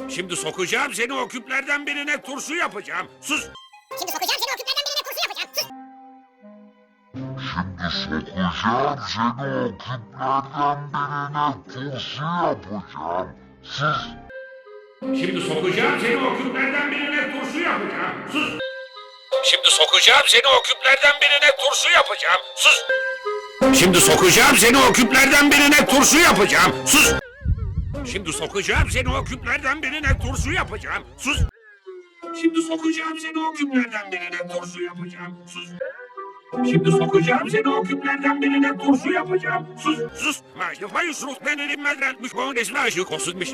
Şimdi sokacağım seni o küplerden birine, turşu yapacağım. Sus. Şimdi sokacağım seni o küplerden birine, turşu yapacağım. Sus. Şimdi sokacağım seni o küplerden birine, turşu yapacağım. Sus. Şimdi sokacağım seni o küplerden birine, turşu yapacağım. Sus. Şimdi sokacağım seni o küplerden birine, turşu yapacağım. Sus. Şimdi sokacağım seni o küplerden birine, turşu yapacağım. Sus. Şimdi sokacağım seni o küplerden birine, turşu yapacağım. Sus. Şimdi sokacağım seni o küplerden birine, turşu yapacağım. Sus. Şimdi sokacağım seni o küplerden birine, turşu yapacağım. Sus. Sus. Mayışruh benim medrenmiş, bu nesme aşık olsunmuş.